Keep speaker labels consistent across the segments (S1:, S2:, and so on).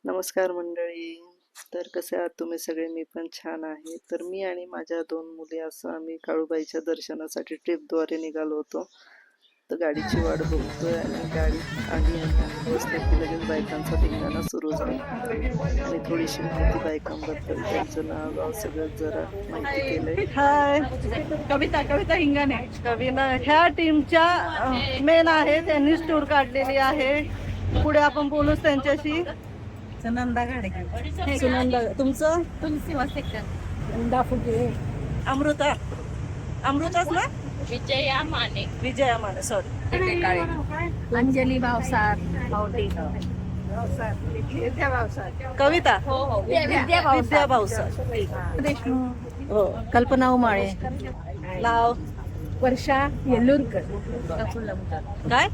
S1: नमस्कार मंडळी. तर कसे आहात तुम्ही सगळे? मी पण छान आहे. तर मी आणि माझ्या 2 मुली असं आम्ही काळूबाईच्या दर्शनासाठी ट्रिपद्वारे निघालो होतो. तर गाडीची वाट बघतोय आणि गाडी आली आणि आम्ही बसलो की लगेच बायकांचा धिंगाणा सुरू झाला. आणि थोडीशी माहिती बायकांबद्दल, त्यांचं नाव गाव सगळं जरा माहिती केलंय. हाय,
S2: कविता कविता हिंगाने
S1: कविना ह्या टीमच्या मेन आहे. त्यांनीच टूर काढलेली आहे. पुढे आपण बोलूच त्यांच्याशी.
S2: सुनंदा गाडगे
S1: सुनंदा, तुमचं?
S2: तुलसी वसेकर फुगे
S1: अमृता, अमृताच ना?
S2: विजया माने
S1: विजया माने, सॉरी.
S2: अंजली भावसार भावटी विद्या भावसार
S1: कविता,
S2: हो हो
S1: विद्या भाऊसर.
S2: देशमुख
S1: हो.
S2: कल्पना उमाळे
S1: नाव
S2: वर्षा येल्लूरकर
S1: काय?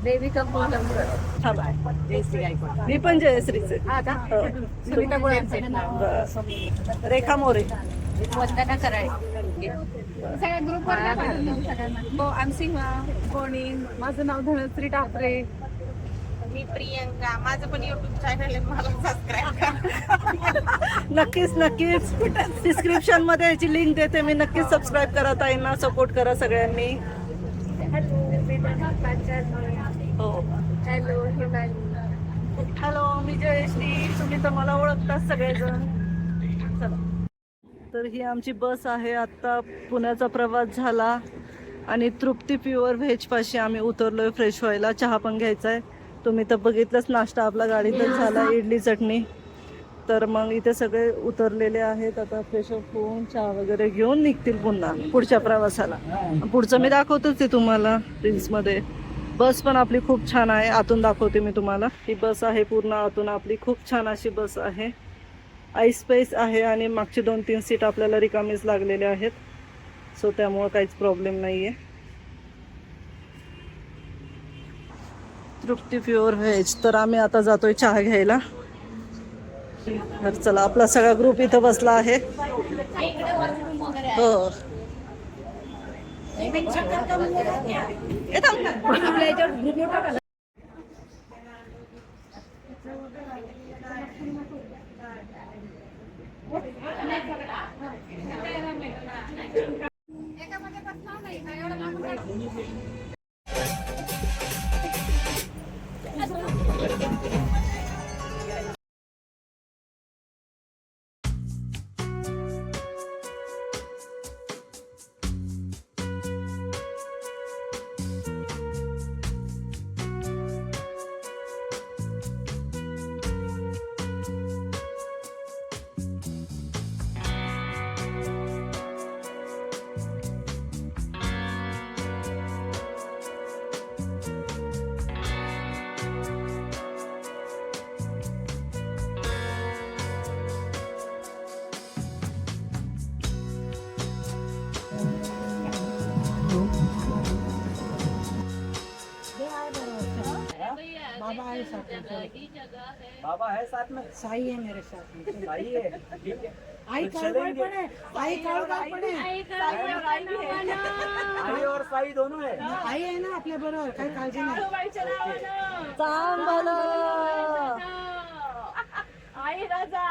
S2: देविका कोलमकर
S1: थांबा,
S2: जयश्री गायकवाड
S1: मी पण जयश्रीचे.
S2: हा का
S1: हो.
S2: सुनीता गुळांचे
S1: बरं. रेखा मोरे.
S2: वंदना कराळे सगळ्या ग्रुपवर सीमा कोणी माझं नाव धनश्री टाकरे मी प्रियंका माझं पण युट्यूब चॅनल आहे मला सबस्क्राईब
S1: नक्कीच नक्कीच डिस्क्रिप्शन मध्ये याची लिंक देते मी. नक्कीच सबस्क्राईब करा, ताईंना सपोर्ट करा सगळ्यांनी. हो.
S2: हॅलो
S1: हॅलो, मी जयश्री. तुम्ही तर मला ओळखताच सगळेजण. चला, तर ही आमची बस आहे. आत्ता पुण्याचा प्रवास झाला आणि तृप्ती प्युअर व्हेज पाशी आम्ही उतरलोय फ्रेश व्हायला. चहा पण घ्यायचा आहे. तुम्ही तर बघितलंच, नाश्ता आपला गाडीतच झाला, इडली चटणी. तर मग इथे सगळे उतरलेले आहेत. आता फ्रेश अप होऊन चहा वगैरे घेऊन निघतील पुन्हा पुढच्या प्रवासाला. पुढचं मी दाखवतच आहे तुम्हाला रील्समध्ये. बस पण आपली खूप छान आहे. आतून दाखवते मी तुम्हाला. ही बस आहे पूर्ण आतून आपली. खूप छान अशी बस आहे. आय स्पेस आहे आणि मागची 2-3 सीट आपल्याला रिकामीच लागलेले आहेत. सो त्यामुळं काहीच प्रॉब्लेम नाही आहे. तृप्ती प्युअर व्हेज. तर आम्ही आता जातोय चहा घ्यायला. तर चला, आपला सगळा ग्रुप इथं बसला आहे. हो.
S3: बाबा है साथ में,
S2: साई है मेरे साथ में
S3: भाई है, ठीक है।
S2: आई काळूबाई पण आहे आई काळूबाई पण आहे
S3: आई और साई दोनों है।
S2: आई आहे ना आपल्या बरोबर, काही काळजी नाही.
S1: चांगलं.
S2: आई राजा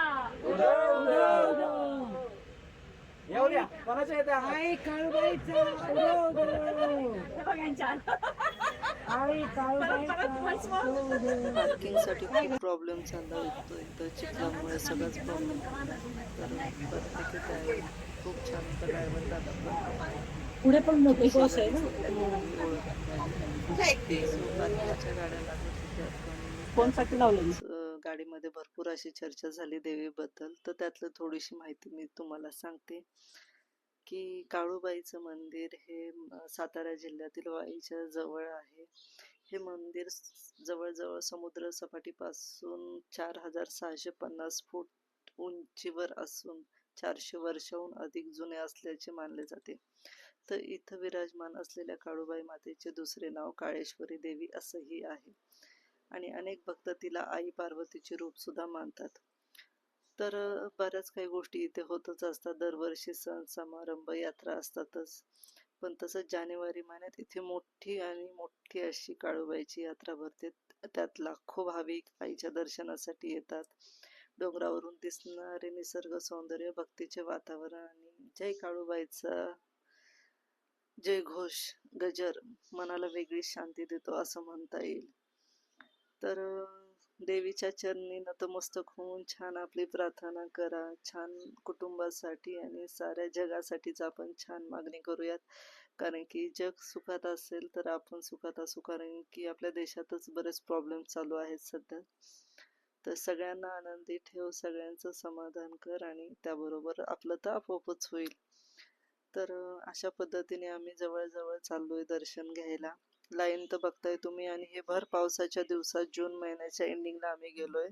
S3: येऊ द्या, कोणाच्या येते?
S2: आई काळूबाईचा आई काळूबाईचा.
S1: पार्किंगसाठी खूप प्रॉब्लेम चालला होतो इथं. चिखलामुळे सगळंच प्रॉब्लेम. तर प्रत्येकी काय खूप छान होता ड्रायव्हर दादा पण.
S2: पुढे पण मोठी बस आहे ना.
S1: बाकीच्या गाड्या लागत होत्या पण
S2: फोनसाठी लावलं.
S1: गाडीमध्ये भरपूर अशी चर्चा झाली देवीबद्दल. तर त्यातलं थोडीशी माहिती मी तुम्हाला सांगते की काळूबाईचं मंदिर हे सातारा जिल्ह्यातील वाईच्या जवळ आहे. हे मंदिर जवळजवळ समुद्र सपाटीपासून 4650 फूट उंचीवर असून 400 वर्षाहून अधिक जुने असल्याचे मानले जाते. तर इथं विराजमान असलेल्या काळूबाई मातेचे दुसरे नाव काळेश्वरी देवी असंही आहे आणि अनेक भक्त तिला आई पार्वतीचे रूप सुद्धा मानतात. तर बऱ्याच काही गोष्टी इथे होतच असतात. दरवर्षी सण समारंभ यात्रा असतातच. पण तसंच जानेवारी महिन्यात इथे मोठी अशी काळूबाईची यात्रा भरते त्यात लाखो भाविक आईच्या दर्शनासाठी येतात. डोंगरावरून दिसणारे निसर्ग सौंदर्य, भक्तीचे वातावरण आणि जय काळूबाईचा जय घोष, गजर मनाला वेगळी शांती देतो असं म्हणता येईल. तर देवीच्या चरणी नतमस्तक होऊन छान आपली प्रार्थना करा. छान कुटुंबासाठी आणि साऱ्या जगासाठीच आपण छान मागणी करूयात. कारण की जग सुखात असेल तर आपण सुखात असू. कारण की आपल्या देशातच बरेच प्रॉब्लेम चालू आहेत सध्या. तर सगळ्यांना आनंदी ठेव, सगळ्यांचं समाधान कर आणि त्याबरोबर आपलं तर आपोआपच होईल. तर अशा पद्धतीने आम्ही जवळ चाललोय दर्शन घ्यायला. लाईन तर बघताय तुम्ही. आणि हे भर पावसाच्या दिवसात जून महिन्याच्या एंडिंगला आम्ही गेलोय.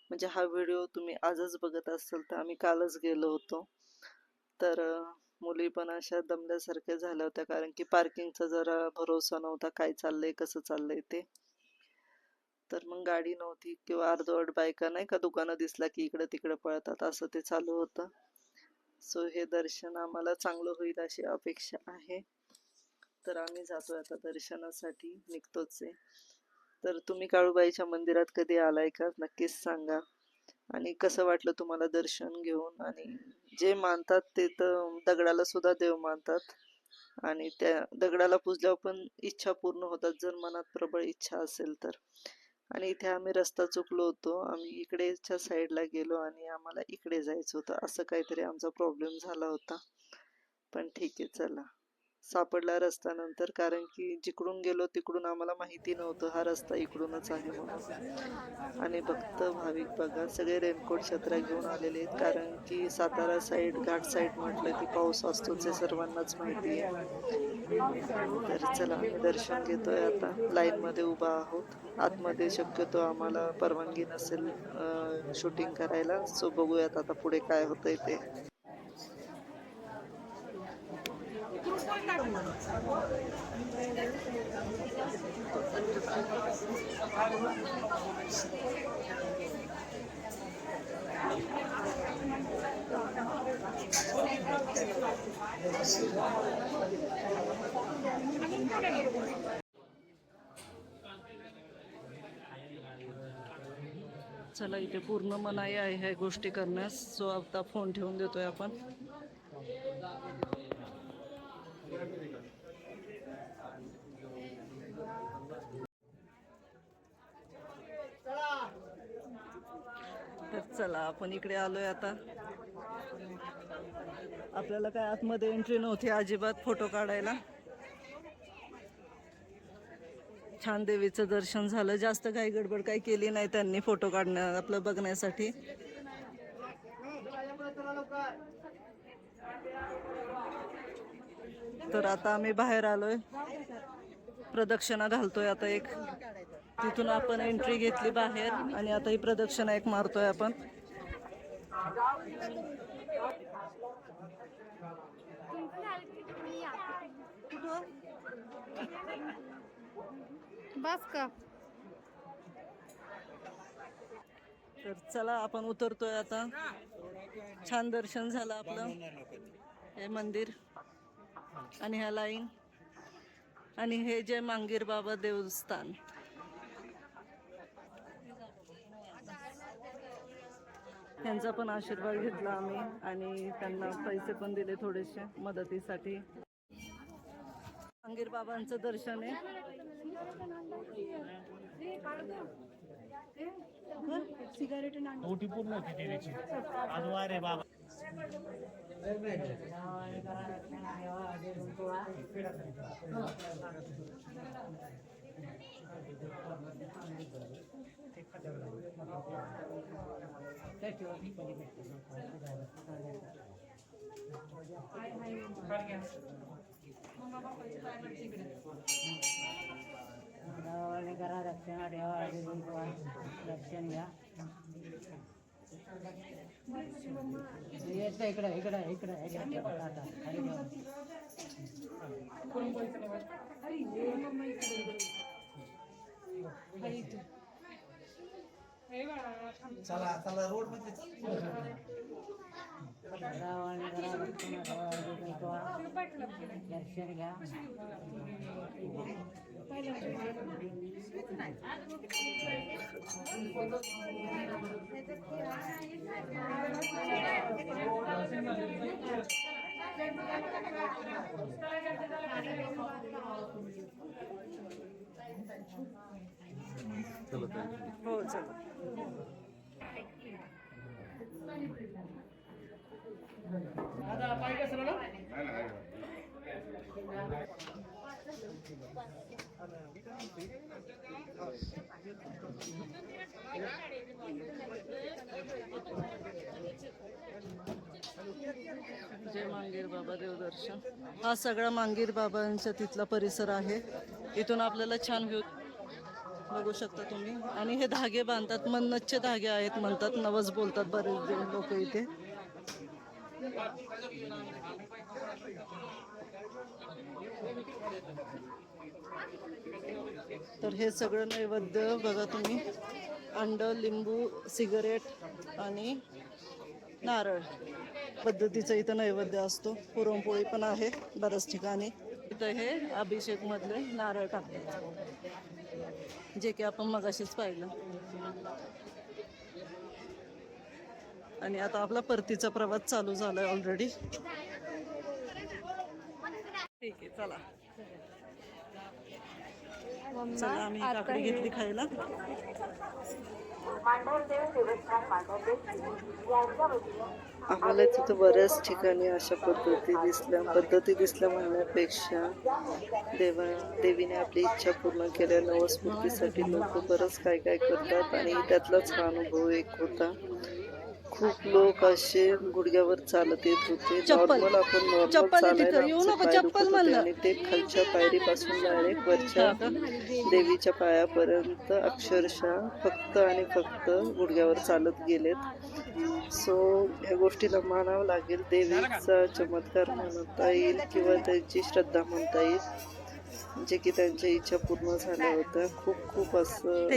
S1: म्हणजे हा व्हिडिओ तुम्ही आजच बघत असाल तर आम्ही कालच गेलो होतो. तर मुली पण अशा दमल्यासारख्या झाल्या होत्या. कारण की पार्किंगचा जरा भरोसा नव्हता, काय चाललंय कसं चाललंय ते. तर मग गाडी नव्हती किंवा अर्धवट बायका नाही का दुकानं दिसला की इकडं तिकडं पळतात, असं ते चालू होतं. सो हे दर्शन आम्हाला चांगलं होईल अशी अपेक्षा आहे. तर आम्ही जातोय आता दर्शनासाठी, निघतोच आहे. तर तुम्ही काळूबाईच्या मंदिरात कधी आलाय का नक्कीच सांगा. आणि कसं वाटलं तुम्हाला दर्शन घेऊन. आणि जे मानतात ते तर दगडाला सुद्धा देव मानतात. आणि त्या दगडाला पुजल्यावर पण इच्छा पूर्ण होतात, जर मनात प्रबळ इच्छा असेल तर. आणि इथे आम्ही रस्ता चुकलो होतो. आम्ही इकडेच्या साईडला गेलो आणि आम्हाला इकडे जायचं होतं. असं काहीतरी आमचा प्रॉब्लेम झाला होता. पण ठीक आहे, चला सापडला रस्ता नंतर. कारण की जिकडून गेलो तिकडून आम्हाला माहिती नव्हतं हा रस्ता इकडूनच आहे म्हणून. आणि भक्त भाविक बघा सगळे रेनकोट छत्र्या घेऊन आलेले आहेत. कारण की सातारा साईड, घाट साईड म्हटलं की पाऊस असतोच हे सर्वांनाच माहिती आहे. तर चला आम्ही दर्शन घेतोय आता. लाईन मध्ये उभा आहोत. आतमध्ये शक्यतो आम्हाला परवानगी नसेल शूटिंग करायला. सो बघूयात आता पुढे काय होतंय ते. चला इथे पूर्ण मनाई आहे ह्या गोष्टी करण्यास. सो आता फोन ठेवून देतोय आपण. तर चला आपण इकडे आलोय आता. आपल्याला काय आतमध्ये एंट्री नव्हती अजिबात फोटो काढायला. छान देवीचं दर्शन झालं. जास्त काही गडबड काही केली नाही त्यांनी फोटो काढण्या आपलं बघण्यासाठी. तर आता आम्ही बाहेर आलोय. प्रदक्षिणा घालतोय आता एक. तिथून आपण एंट्री घेतली बाहेर आणि आता ही प्रदक्षिणा एक मारतोय आपण.
S2: बस का.
S1: तर चला आपण उतरतोय आता. छान दर्शन झालं आपलं. हे मंदिर आणि ह्या लाईन आणि हे जे मांगीर बाबा देवस्थान. त्यांचा पण आशीर्वाद घेतला आम्ही आणि त्यांना पैसे पण दिले थोडेसे मदतीसाठी. मांगीर बाबांचं दर्शन आहे.
S2: सिगारेट
S3: पूर्ण बाबा.
S4: करा रक्षण ठेवा. रक्षण घ्या. इकडे इकडे इकडे इकडे
S3: चला चला रोड मध्ये
S4: रावण करा लक्ष्मण दर्शन घ्या.
S1: हो चला. जय मांगीर बाबा देवदर्शन. हा सगळा मांगीर बाबांच्या तिथला परिसर आहे. इथून आपल्याला छान व्ह्यू बघू शकता तुम्ही. आणि हे धागे बांधतात, मन्नतचे धागे आहेत म्हणतात, नवस बोलतात बरेच लोक इथे. तर हे सगळं नैवेद्य बघा तुम्ही, अंड, लिंबू, सिगरेट आणि नारळ पद्धतीचा इथं नैवेद्य असतो. पुरणपोळी पण आहे बऱ्याच ठिकाणी. इथं हे अभिषेक मधले नारळ टाकतात, जे की आपण मगाशीच पाहिलं. आणि आता आपला परतीचा प्रवास चालू झालाय ऑलरेडी. ठीक आहे चला. चला आम्ही काकडी घेतली खायला. आम्हाला तिथं बऱ्याच ठिकाणी अशा पद्धती दिसल्या म्हणण्यापेक्षा देवीने आपली इच्छा पूर्ण केल्या नवस्फूर्तीसाठी लोक बरंच काय काय करतात. आणि त्यातलाच हा अनुभव एक होता. खूप लोक असे गुडघ्यावर चालत येत होते. नॉर्मल आपण नॉर्मल चालायला आमचे पाय दुखत होते आणि ते खालच्या पायरीपासून डायरेक्ट वरच्या देवीच्या पायापर्यंत अक्षरशः फक्त आणि फक्त गुडघ्यावर चालत गेलेत. सो ह्या गोष्टीला मानावं लागेल. देवीचा चमत्कार म्हणता येईल किंवा त्यांची श्रद्धा म्हणता येईल, जे की त्यांच्या इच्छा पूर्ण झाल्या होत्या. खूप असं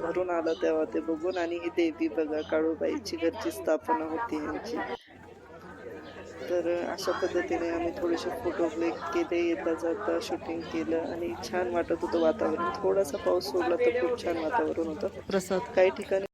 S1: भरून आलं तेव्हा ते बघून. आणि ही देवी बघा, काळूबाईची घरची स्थापना होती ह्यांची. तर अशा पद्धतीने आम्ही थोडेसे फोटो क्लिक केले, येता जाता शूटिंग केलं आणि छान वाटत होतं वातावरण. थोडासा पाऊस सोडला तर खूप छान वातावरण होतं. प्रसाद काही ठिकाणी